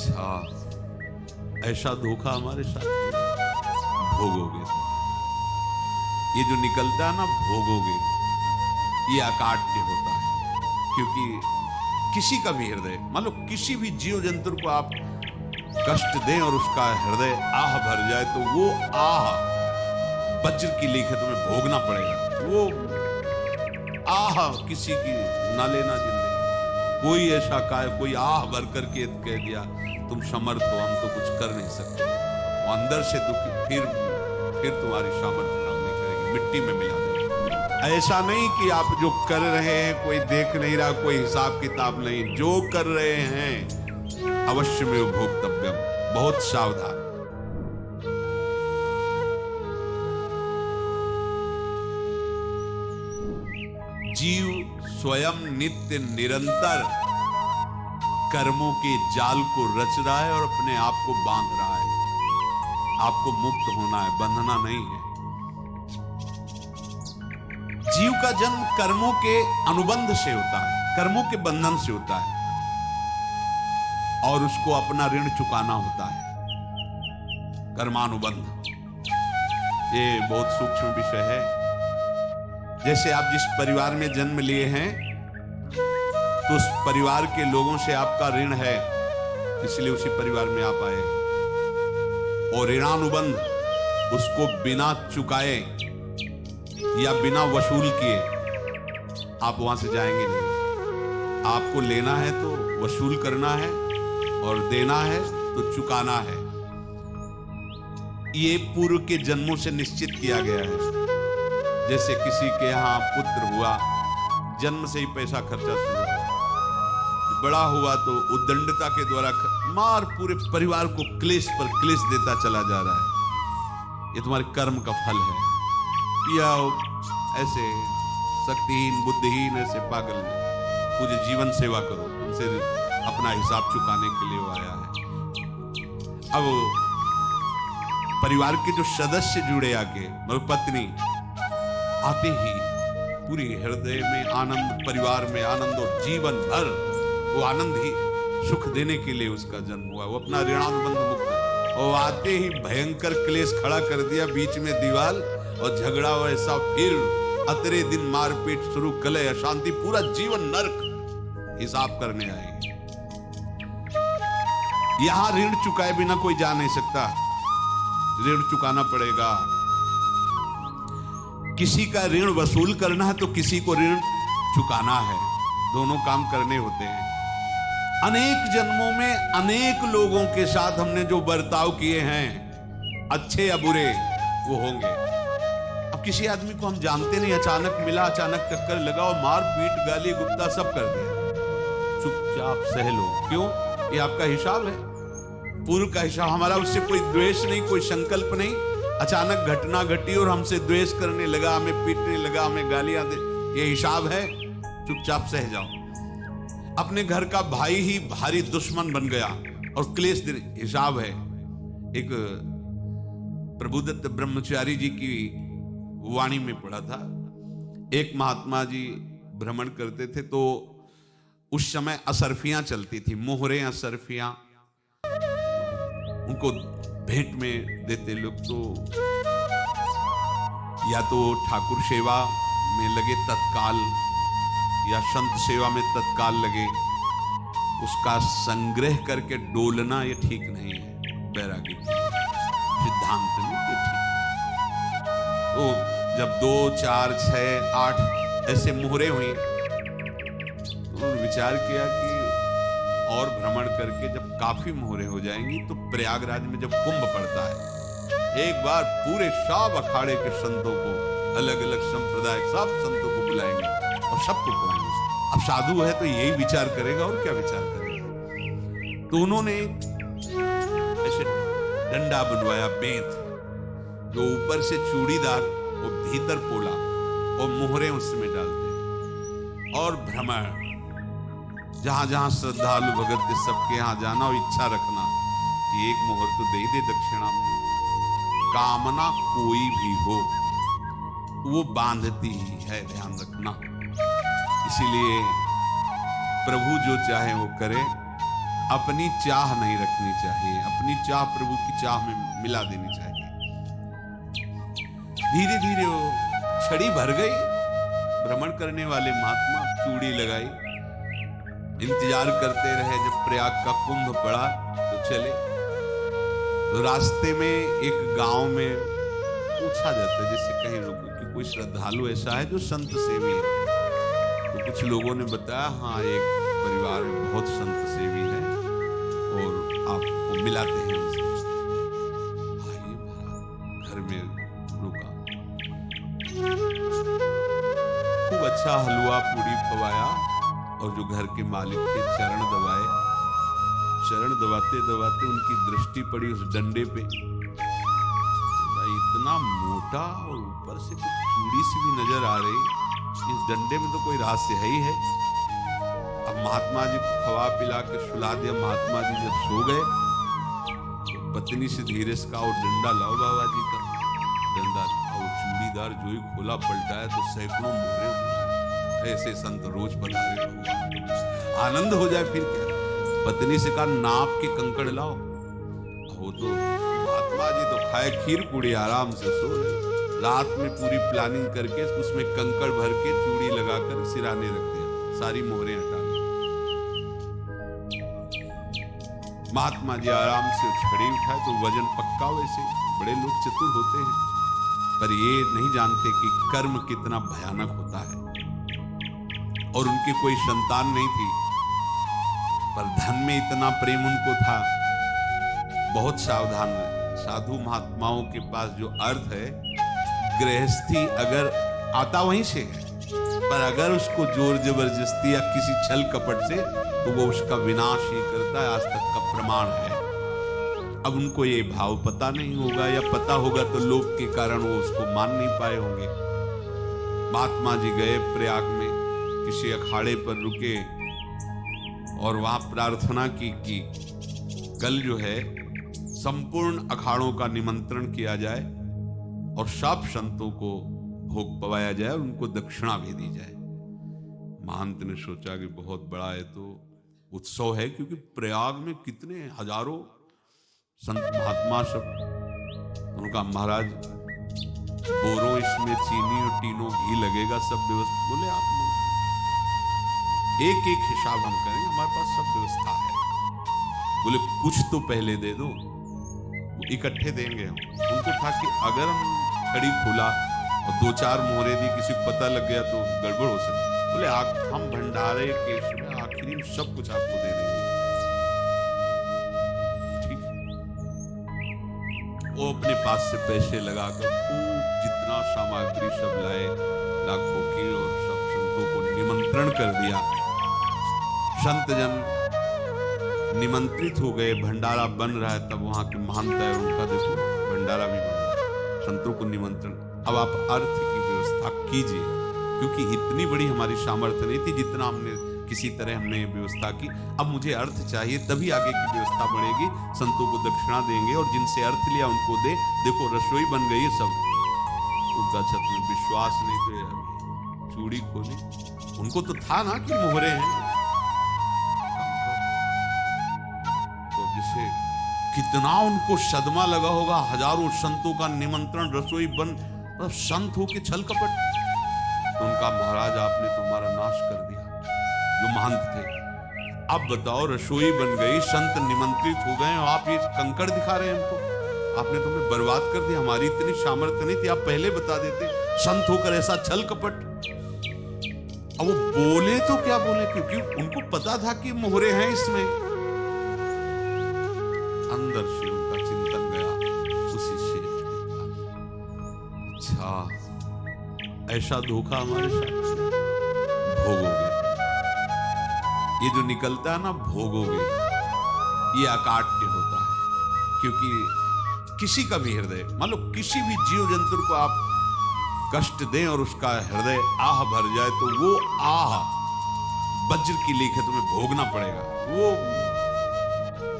अच्छा, ऐसा धोखा हमारे साथ भोगोगे तो। ये जो निकलता है ना भोगोगे, ये अकाट्य होता है। क्योंकि किसी का भी हृदय, मान लो किसी भी जीव जंतु को आप कष्ट दें और उसका हृदय आह भर जाए, तो वो आह वज्र की लेखे तुम्हें भोगना पड़ेगा। वो आह किसी की ना लेना जिंदगी। कोई ऐसा कोई आह भर करके कह दिया तुम समर्थ हो, हम तो कुछ कर नहीं सकते, वो अंदर से दुखी, फिर तुम्हारी सामर्थ्य काम नहीं करेगी, मिट्टी में मिला देगी। ऐसा नहीं कि आप जो कर रहे हैं कोई देख नहीं रहा, कोई हिसाब किताब नहीं, जो कर रहे हैं अवश्य में भोक्तव्यम, बहुत सावधान। जीव स्वयं नित्य निरंतर कर्मों के जाल को रच रहा है और अपने आप को बांध रहा है। आपको मुक्त होना है, बंधना नहीं है। जीव का जन्म कर्मों के अनुबंध से होता है, कर्मों के बंधन से होता है, और उसको अपना ऋण चुकाना होता है। कर्मानुबंध ये बहुत सूक्ष्म विषय है। जैसे आप जिस परिवार में जन्म लिए हैं, तो उस परिवार के लोगों से आपका ऋण है, इसलिए उसी परिवार में आप आए। और ऋणानुबंध, उसको बिना चुकाए या बिना वसूल किए आप वहां से जाएंगे नहीं। आपको लेना है तो वसूल करना है, और देना है तो चुकाना है। ये पूर्व के जन्मों से निश्चित किया गया है। जैसे किसी के यहां पुत्र हुआ, जन्म से ही पैसा खर्चा शुरू हुआ, बड़ा हुआ तो उद्दंडता के द्वारा मार पूरे परिवार को क्लेश पर क्लेश देता चला जा रहा है। ये तुम्हारे कर्म का फल है। या ऐसे शक्तिहीन बुद्धिहीन ऐसे पागल पूरे जीवन सेवा करो, तुमसे अपना हिसाब चुकाने के लिए वो आया है। अब परिवार के जो सदस्य जुड़े आके, मतलब पत्नी आते ही पूरी हृदय में आनंद, परिवार में आनंद, और जीवन भर वो आनंद ही सुख देने के लिए उसका जन्म हुआ। वो अपना ऋणानुबंध मुक्त, और आते ही भयंकर क्लेश खड़ा कर दिया, बीच में दीवार और झगड़ा वैसा, फिर अतरे दिन मारपीट शुरू, कलह अशांति, पूरा जीवन नरक हिसाब करने आएगी। यहां ऋण चुकाए बिना कोई जा नहीं सकता, ऋण चुकाना पड़ेगा। किसी का ऋण वसूल करना है तो किसी को ऋण चुकाना है, दोनों काम करने होते हैं। अनेक जन्मों में अनेक लोगों के साथ हमने जो बर्ताव किए हैं, अच्छे या बुरे, वो होंगे। अब किसी आदमी को हम जानते नहीं, अचानक मिला, अचानक टक्कर लगा और मार पीट गाली गुप्ता सब कर दिया, चुपचाप सह लो। क्यों? ये आपका हिसाब है, पूर्व का हिसाब। हमारा उससे कोई द्वेष नहीं, कोई संकल्प नहीं। अचानक घटना घटी और हमसे द्वेष करने लगा, हमें पीटने लगा, हमें गालियां दे, ये हिसाब है, चुपचाप सह जाओ। अपने घर का भाई ही भारी दुश्मन बन गया और क्लेश दे, हिसाब है। एक प्रभुदत्त ब्रह्मचारी जी की वाणी में पढ़ा था, एक महात्मा जी भ्रमण करते थे, तो उस समय असरफियां चलती थी, मोहरे असरफियां, उनको भेंट में देते लोग। तो या तो ठाकुर सेवा में लगे तत्काल, या संत सेवा में तत्काल लगे, उसका संग्रह करके डोलना ये ठीक नहीं है, बैरागी सिद्धांत में ये ठीक नहीं। तो जब 2, 4, 6, 8 ऐसे मोहरे हुई, तो विचार किया कि और भ्रमण करके जब काफी मोहरे हो जाएंगी तो प्रयागराज में जब कुंभ पड़ता है, एक बार पूरे सब अखाड़े के संतों को, अलग अलग संप्रदाय सब संतों को बुलाएंगे और सबको पढ़ाएंगे। अब साधु है तो यही विचार करेगा, और क्या विचार करेगा। तो उन्होंने ऐसे डंडा बनवाया, बेंत, जो ऊपर से चूड़ीदार वो भीतर पोला, और मोहरे उसमें डालते, और भ्रमण, जहां जहां श्रद्धालु भगत के सबके यहां जाना और इच्छा रखना कि एक मोहर तो दे दे दक्षिणा में। कामना कोई भी हो वो बांधती ही है, ध्यान रखना। इसीलिए प्रभु जो चाहे वो करे, अपनी चाह नहीं रखनी चाहिए, अपनी चाह प्रभु की चाह में मिला देनी चाहिए। धीरे धीरे वो छड़ी भर गई। भ्रमण करने वाले महात्मा चूड़ी लगाई, इंतजार करते रहे जब प्रयाग का कुंभ पड़ा तो चले। तो रास्ते में एक गांव में पूछा जाता है, जैसे कहीं रुको कि कोई श्रद्धालु ऐसा है जो संत सेवी है। तो कुछ लोगों ने बताया, हाँ एक परिवार में बहुत संत सेवी है और आपको मिलाते हैं उनसे। आइए महाराज, घर में रुका, खूब अच्छा हलवा पूड़ी पवाया और जो घर के मालिक थे चरण दबाए। चरण दबाते दबाते उनकी दृष्टि पड़ी उस डंडे पे, इतना मोटा और ऊपर से कुछ चूड़ी सी भी नजर आ रही, इस डंडे में तो कोई रहस्य है ही है। अब महात्मा जी को खवा पिला के सुला दिया। महात्मा जी जब सो गए तो पत्नी से धीरे से कहा, वो डंडा लाओ बाबा जी का। डंडा वो चूड़ीदार जो ही खोला पलटाया तो सैकड़ों मोहरे। ऐसे संत रोज पधारे, आनंद हो जाए फिर क्या। पत्नी से कहा, नाप के कंकड़ लाओ। वो तो महात्मा जी तो खाए खीर पूड़ी, आराम से सो रहे। रात में पूरी प्लानिंग करके उसमें कंकड़ भर के चूड़ी लगाकर सिराने रख दिया, सारी मोहरें हटा ली। महात्मा जी आराम से छड़ी उठाए तो वजन पक्का। वैसे बड़े लोग चतुर होते हैं, पर ये नहीं जानते कि कर्म कितना भयानक होता है। और उनकी कोई संतान नहीं थी, पर धन में इतना प्रेम उनको था। बहुत सावधान है। साधु महात्माओं के पास जो अर्थ है, गृहस्थी अगर आता वहीं से है, पर अगर उसको जोर जबरदस्ती या किसी छल कपट से, तो वो उसका विनाश ही करता है। आज तक का प्रमाण है। अब उनको ये भाव पता नहीं होगा, या पता होगा तो लोभ के कारण वो उसको मान नहीं पाए होंगे। महात्मा जी गए प्रयाग में, किसी अखाड़े पर रुके और वहां प्रार्थना की कि कल जो है संपूर्ण अखाड़ों का निमंत्रण किया जाए और सब संतों को भोग पवाया जाए और उनको दक्षिणा भी दी जाए। महंत ने सोचा कि बहुत बड़ा है तो उत्सव है, क्योंकि प्रयाग में कितने हजारों संत महात्मा सब। उनका महाराज बोरो इसमें चीनी और तीनों घी लगेगा, सब व्यवस्था। बोले आप एक एक हिसाब हम करेंगे, हमारे पास सब व्यवस्था है। बोले कुछ तो पहले दे दो, इकट्ठे देंगे हम। उनको था कि अगर हम छड़ी खोला और 2-4 मोहरे दी, किसी को पता लग गया तो गड़बड़ हो सकती। बोले हम भंडारे के समय आखिरी में सब कुछ आपको दे देंगे। ठीक। वो अपने पास से पैसे लगाकर खूब जितना सामग्री सब लाए, लाखों की, और सब संतों को निमंत्रण कर दिया। संत जन निमंत्रित हो गए, भंडारा बन रहा है। तब वहां के महंत है, उनका देखो भंडारा भी बन रहा है, संतों को निमंत्रण। अब आप अर्थ की व्यवस्था कीजिए, क्योंकि इतनी बड़ी हमारी सामर्थ्य नहीं थी जितना हमने किसी तरह हमने व्यवस्था की। अब मुझे अर्थ चाहिए, तभी आगे की व्यवस्था बढ़ेगी। संतों को दक्षिणा देंगे और जिनसे अर्थ लिया उनको दे। देखो रसोई बन गई है सब। उनका छत में विश्वास नहीं, तो चूड़ी खोली। उनको तो था ना कि मोहरे हैं, तो जिसे कितना उनको सदमा लगा होगा। हजारों संतों का निमंत्रण, रसोई बन, मतलब संत हो के छल कपट। तो उनका महाराज आपने तो हमारा नाश कर दिया, जो महंत थे। अब बताओ, रसोई बन गई, संत निमंत्रित हो गए और आप ये कंकड़ दिखा रहे हैं हमको। आपने तो हमें बर्बाद कर दिया, हमारी इतनी सामर्थ्य नहीं थी, आप पहले बता देते। संत होकर ऐसा छल कपट। अब वो बोले तो क्या बोले, क्योंकि उनको पता था कि मोहरे हैं इसमें। अंदर से उनका चिंतन गया उसी से, अच्छा ऐसा धोखा हमारे साथ भोगोगे। ये जो निकलता है ना भोगोगे, ये अकाट्य होता है। क्योंकि किसी का भी हृदय, मान लो किसी भी जीव जंतु को आप कष्ट दें और उसका हृदय आह भर जाए, तो वो आह वज्र की लेख है, तुम्हें भोगना पड़ेगा। वो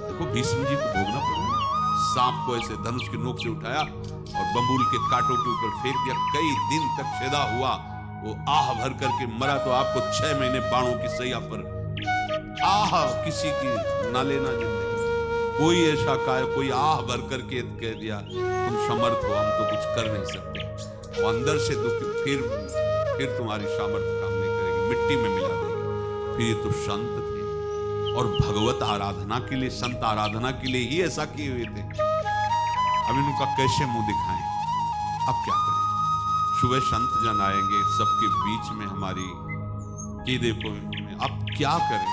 देखो भीष्म जी को भोगना पड़ेगा। सांप को ऐसे धनुष की नोक से उठाया और बंबूल के कांटों के ऊपर फेंक दिया, कई दिन तक छेदा हुआ, वो आह भर करके मरा। तो आपको 6 महीने बाणों की सैया पर आह किसी की अपना लेना जिंदगी। कोई ऐसा कोई आह भर करके कह दिया तुम समर्थ हो, हम तो कुछ कर नहीं सकते, वो अंदर से दुखी, फिर तुम्हारी सामर्थ्य काम नहीं करेगी, मिट्टी में मिला देगी। फिर ये तो संत थे और भगवत आराधना के लिए, संत आराधना के लिए ही ऐसा किए हुए थे। अब इनका कैसे मुंह दिखाएं? अब क्या करें? सुबह संत जन आएंगे, सबके बीच में हमारी ये देखो इन्होंने, अब क्या करें?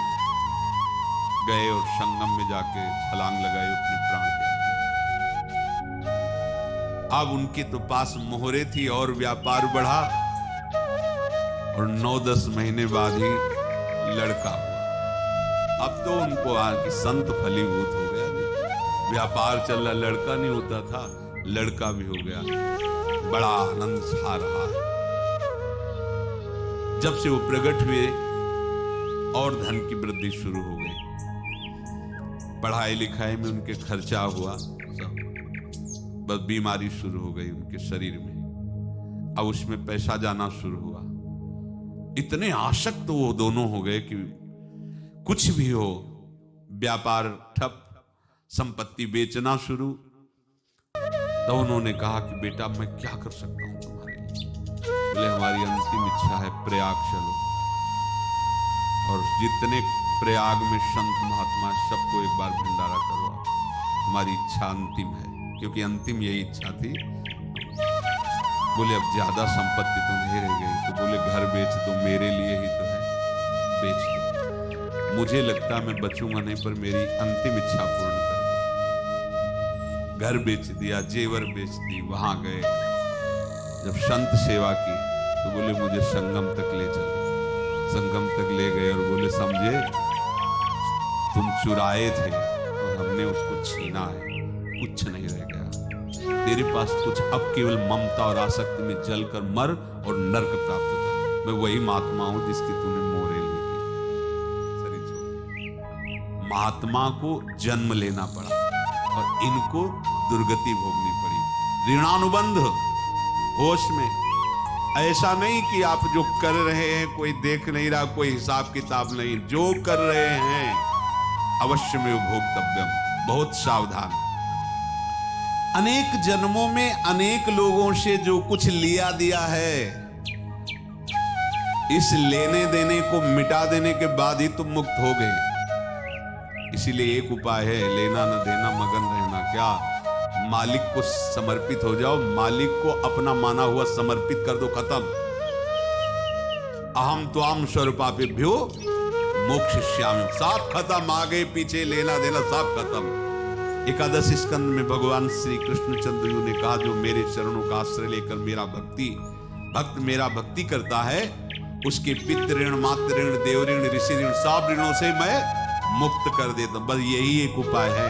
गए और संगम में जाके छलांग लगाई, अपने प्राण त्याग। अब उनके तो पास मोहरे थी और व्यापार बढ़ा और 9-10 महीने बाद ही लड़का हुआ। अब तो उनको आके संत फलीभूत हो गया, व्यापार चल रहा, लड़का नहीं होता था, लड़का भी हो गया, बड़ा आनंद छा रहा है। जब से वो प्रकट हुए और धन की वृद्धि शुरू हो गई, पढ़ाई लिखाई में उनके खर्चा हुआ सब, बस बीमारी शुरू हो गई उनके शरीर में, अब उसमें पैसा जाना शुरू हुआ। इतने आसक्त तो वो दोनों हो गए कि कुछ भी हो, व्यापार ठप, संपत्ति बेचना शुरू। तो उन्होंने कहा कि बेटा मैं क्या कर सकता हूं तुम्हारे लिए? बोले हमारी अंतिम इच्छा है प्रयाग चलो, और जितने प्रयाग में संत महात्मा सबको एक बार भंडारा करवाओ, हमारी इच्छा अंतिम है, क्योंकि अंतिम यही इच्छा थी। बोले अब ज्यादा संपत्ति तो नहीं रह गई, तो बोले घर बेच दो, मेरे लिए ही तो है, बेच दो, मुझे लगता मैं बचूंगा नहीं, पर मेरी अंतिम इच्छा पूर्ण कर दो। घर बेच दिया, जेवर बेच दी, वहां गए, जब संत सेवा की तो बोले मुझे संगम तक ले चलो। संगम तक ले गए और बोले समझे तुम चुराए थे और हमने उसको छीना है, कुछ नहीं रह गया तेरे पास कुछ, अब केवल ममता और आसक्ति में जलकर मर और नर्क प्राप्त कर। मैं वही महात्मा हूं जिसकी तूने मोहरे ली थी। शरीर छोड़, महात्मा को जन्म लेना पड़ा और इनको दुर्गति भोगनी पड़ी। ऋणानुबंध होश में, ऐसा नहीं कि आप जो कर रहे हैं कोई देख नहीं रहा, कोई हिसाब किताब नहीं, जो कर रहे हैं अवश्य में भोक्तव्यम, बहुत सावधान। अनेक जन्मों में अनेक लोगों से जो कुछ लिया दिया है, इस लेने देने को मिटा देने के बाद ही तुम मुक्त हो गए। इसीलिए एक उपाय है, लेना न देना मगन रहना। क्या? मालिक को समर्पित हो जाओ, मालिक को अपना माना हुआ समर्पित कर दो, खत्म। अहम त्वाम स्वरूपापेभ्यो मोक्षयिष्यामि, सब खत्म, आगे पीछे लेना देना सब खत्म। एकादश स्कंद में भगवान श्री कृष्ण चंद्र ने कहा जो मेरे चरणों का आश्रय लेकर मेरा भक्त मेरा भक्ति करता है, उसके पितृ ऋण, मातृ ऋण, देव ऋण, ऋषि ऋण, सब ऋणों से मैं मुक्त कर देता हूं। बस यही एक उपाय है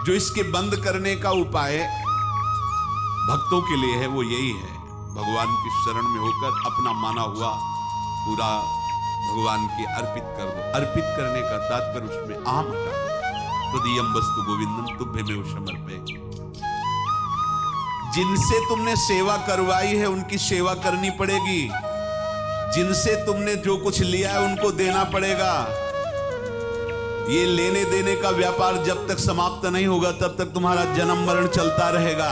जो इसके बंद करने का उपाय भक्तों के लिए है, वो यही है, भगवान की शरण में होकर अपना माना हुआ पूरा भगवान की अर्पित कर दो। अर्पित करने का तात्पर्य उसमें अहम हटा दो। तदीयम वस्तु गोविंदम तुभ्यमेव समर्पये। जिनसे तुमने सेवा करवाई है उनकी सेवा करनी पड़ेगी, जिनसे तुमने जो कुछ लिया है उनको देना पड़ेगा। ये लेने देने का व्यापार जब तक समाप्त नहीं होगा तब तक तुम्हारा जन्म मरण चलता रहेगा।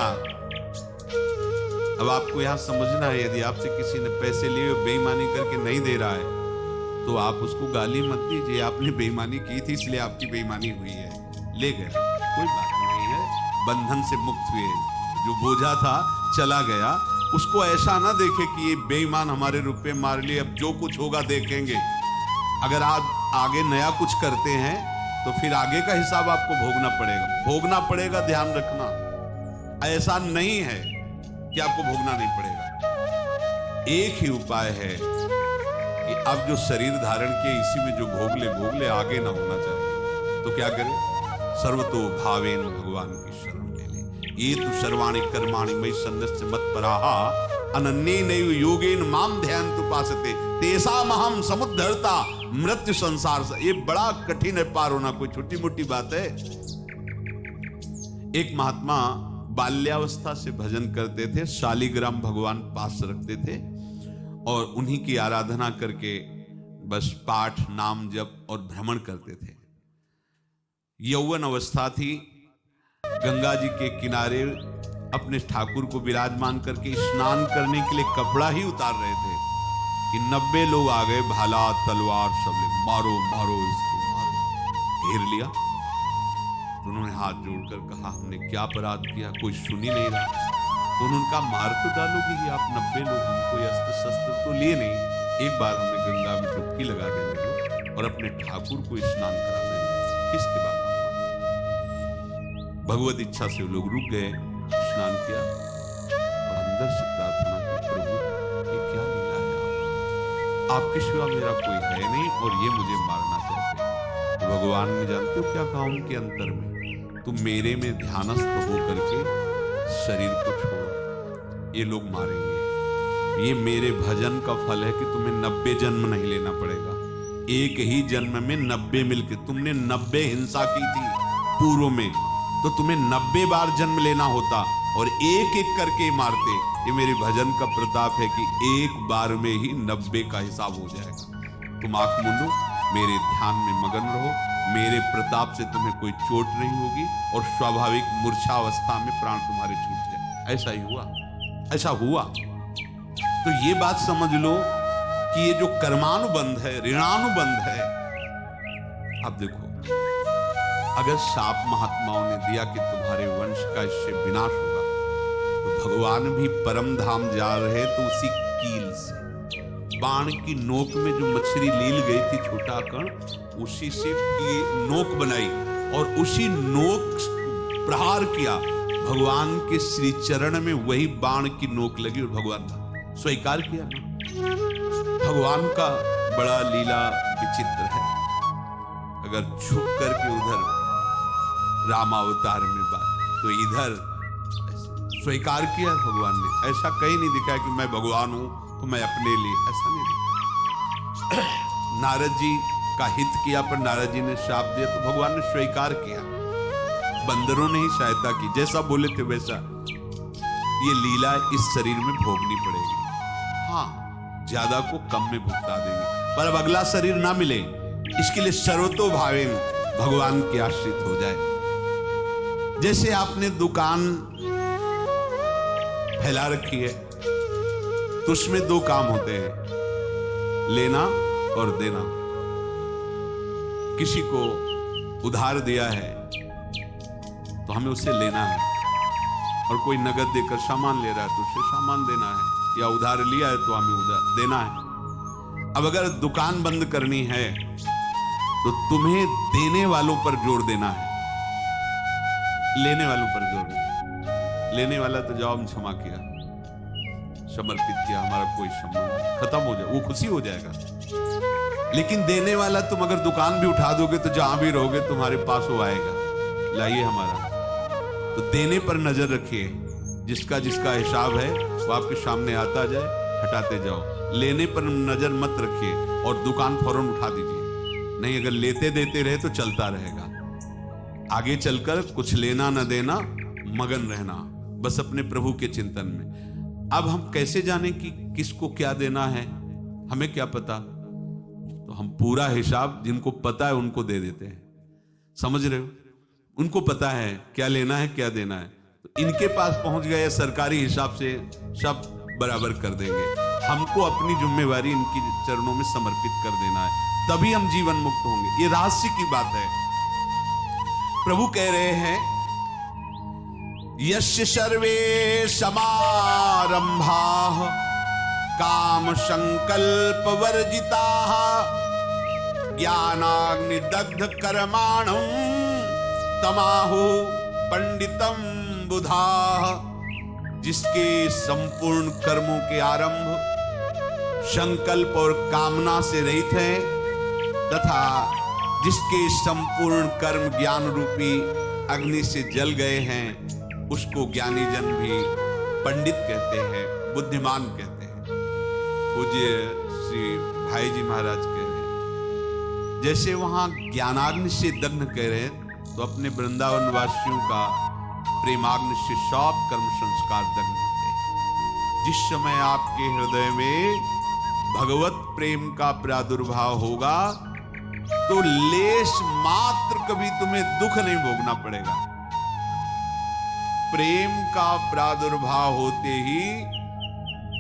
अब आपको यहां समझना है, यदि आपसे किसी ने पैसे लिए बेईमानी करके नहीं दे रहा है तो आप उसको गाली मत दीजिए, आपने बेईमानी की थी इसलिए आपकी बेईमानी हुई है, ले गया, कोई बात नहीं है, बंधन से मुक्त हुए, जो बोझा था चला गया। उसको ऐसा ना देखे कि ये बेईमान हमारे रुपए मार लिए, अब जो कुछ होगा देखेंगे। अगर आप आगे नया कुछ करते हैं तो फिर आगे का हिसाब आपको भोगना पड़ेगा, ध्यान रखना। ऐसा नहीं है कि आपको भोगना नहीं पड़ेगा। एक ही उपाय है कि अब जो शरीर धारण किए इसी में जो भोग ले, आगे ना होना चाहिए। तो क्या करें? सर्वतो भावेन भगवान की शरण ले ले। ये तो सर्वाणि कर्माणि मयि सन्न्यस्य मत्पराः अनन्येनैव योगेन माम ध्यायन्तुपासते तेषामहं समुद्धर्ता मृत्यु संसार से। ये बड़ा कठिन है पार होना, कोई छोटी मोटी बात है। एक महात्मा बाल्यावस्था से भजन करते थे, शालिग्राम भगवान पास रखते थे और उन्हीं की आराधना करके बस पाठ, नाम, जप और भ्रमण करते थे। यौवन अवस्था थी। गंगा जी के किनारे अपने ठाकुर को विराजमान करके स्नान करने के लिए कपड़ा ही उतार रहे थे कि 90 लोग आ गए, भाला तलवार सब ले, मारो मारो इसको मारो। घेर लिया तो उन्होंने हाथ जोड़कर कहा, हमने क्या अपराध किया, कोई सुन ही नहीं रहा। तो उन्होंने कहा, मार तो डालोगे ही आप 90 लोग, हम कोई अस्त्र शस्त्र तो लिए नहीं, एक बार हमें गंगा में डुबकी लगा देने दो और अपने ठाकुर को स्नान करा देने दो। किसके बाद भगवत इच्छा से वो लोग रुक गए, स्नान किया और अंदर से प्रार्थना की, प्रभु ये क्या लीला है, आपके सिवा मेरा कोई है नहीं और ये मुझे मारना चाहते हैं। तो भगवान ने, जानते हो क्या कहा उनके अंतर में, तुम मेरे में ध्यानस्थ हो करके शरीर को छोड़ो, ये लोग मारेंगे। ये मेरे भजन का फल है कि तुम्हें 90 जन्म नहीं लेना पड़ेगा, एक ही जन्म में 90 मिलके, तुमने 90 हिंसा की थी पूर्व में, तो तुम्हें 90 बार जन्म लेना होता और एक एक करके मारते। ये मेरे भजन का प्रताप है कि एक बार में ही 90 का हिसाब हो जाएगा। तुम आंख मूंदो, मेरे ध्यान में मगन रहो, मेरे प्रताप से तुम्हें कोई चोट नहीं होगी और स्वाभाविक मूर्छावस्था में प्राण तुम्हारे छूट जाए। ऐसा ही हुआ, ऐसा हुआ। तो ये बात समझ लो कि ये जो कर्मानुबंध है, ऋणानुबंध है। अब देखो, अगर शाप महात्माओं ने दिया कि तुम्हारे वंश का इससे विनाश होगा, तो भगवान भी परम धाम जा रहे तो उसी कील से, बाण की नोक में जो मछली लील गई थी, छोटा कण, उसी से की नोक बनाई और उसी नोक प्रहार किया। भगवान के श्री चरण में वही बाण की नोक लगी और भगवान स्वीकार किया ना। भगवान का बड़ा लीला विचित्र है। अगर छुप करके उधर रामावतार में बात, तो इधर स्वीकार किया भगवान ने। ऐसा कहीं नहीं दिखा कि मैं भगवान हूं तो मैं अपने लिए, ऐसा नहीं दिखा। नारद जी का हित किया पर नारद जी ने शाप दिया तो भगवान ने स्वीकार किया। बंदरों ने ही सहायता की, जैसा बोले थे वैसा। ये लीला इस शरीर में भोगनी पड़ेगी। हाँ, ज्यादा को कम में भुगता देंगे, पर अब अगला शरीर ना मिले, इसके लिए सर्वतो भावेन भगवान के आश्रित हो जाए। जैसे आपने दुकान फैला रखी है तो उसमें दो काम होते हैं, लेना और देना। किसी को उधार दिया है तो हमें उसे लेना है, और कोई नगद देकर सामान ले रहा है तो उसे सामान देना है, या उधार लिया है तो हमें उधार देना है। अब अगर दुकान बंद करनी है तो तुम्हें देने वालों पर जोर देना है, लेने वालों पर जोर देना। लेने वाला तो जवाब क्षमा किया, समर्पित किया, हमारा कोई संबंध खत्म हो जाए, वो खुशी हो जाएगा। लेकिन देने वाला, तुम अगर दुकान भी उठा दोगे तो जहां भी रहोगे तुम्हारे पास वो आएगा, लाइए हमारा। तो देने पर नजर रखिए, जिसका जिसका हिसाब है वो आपके सामने आता जाए, हटाते जाओ। लेने पर नजर मत रखिए और दुकान फौरन उठा दीजिए, नहीं अगर लेते देते रहे तो चलता रहेगा। आगे चलकर कुछ लेना न देना, मगन रहना बस अपने प्रभु के चिंतन में। अब हम कैसे जाने कि किसको क्या देना है, हमें क्या पता? तो हम पूरा हिसाब जिनको पता है उनको दे देते हैं। समझ रहे हो? उनको पता है क्या लेना है क्या देना है, तो इनके पास पहुंच गए, सरकारी हिसाब से सब बराबर कर देंगे। हमको अपनी जिम्मेवारी इनकी चरणों में समर्पित कर देना है, तभी हम जीवन मुक्त होंगे। ये रहस्य की बात है। प्रभु कह रहे हैं, यस्य सर्वे समारंभाः काम संकल्प वर्जिताः ज्ञानाग्निदग्ध कर्माणं तमाहु पंडितम बुधाः। जिसके संपूर्ण कर्मों के आरंभ संकल्प और कामना से रहित हैं, तथा जिसके संपूर्ण कर्म ज्ञान रूपी अग्नि से जल गए हैं, उसको ज्ञानी जन भी पंडित कहते हैं, बुद्धिमान कहते हैं। पूज्य श्री भाई जी महाराज कह रहे हैं, जैसे वहां ज्ञानाग्नि से दग्ध कह रहे हैं, तो अपने वृंदावन वासियों का प्रेमाग्नि से सब कर्म संस्कार दग्ध होते हैं। जिस समय आपके हृदय में भगवत प्रेम का प्रादुर्भाव होगा तो लेश मात्र कभी तुम्हें दुख नहीं भोगना पड़ेगा। प्रेम का प्रादुर्भाव होते ही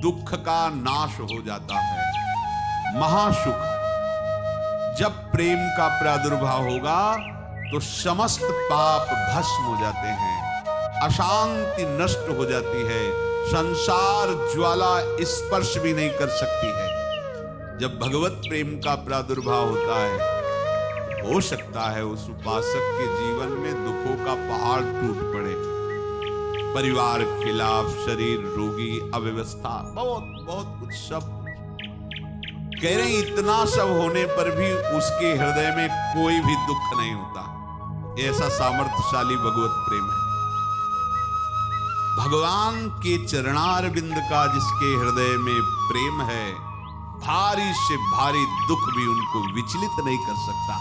दुख का नाश हो जाता है, महासुख। जब प्रेम का प्रादुर्भाव होगा तो समस्त पाप भस्म हो जाते हैं, अशांति नष्ट हो जाती है, संसार ज्वाला स्पर्श भी नहीं कर सकती है। जब भगवत प्रेम का प्रादुर्भाव होता है, हो सकता है उस उपासक के जीवन में दुखों का पहाड़ टूट पड़े, परिवार खिलाफ, शरीर रोगी, अव्यवस्था, बहुत बहुत कुछ सब कह रहे हैं। इतना सब होने पर भी उसके हृदय में कोई भी दुख नहीं होता। ऐसा सामर्थ्यशाली भगवत प्रेम है। भगवान के चरणारविंद का जिसके हृदय में प्रेम है, भारी से भारी दुख भी उनको विचलित नहीं कर सकता।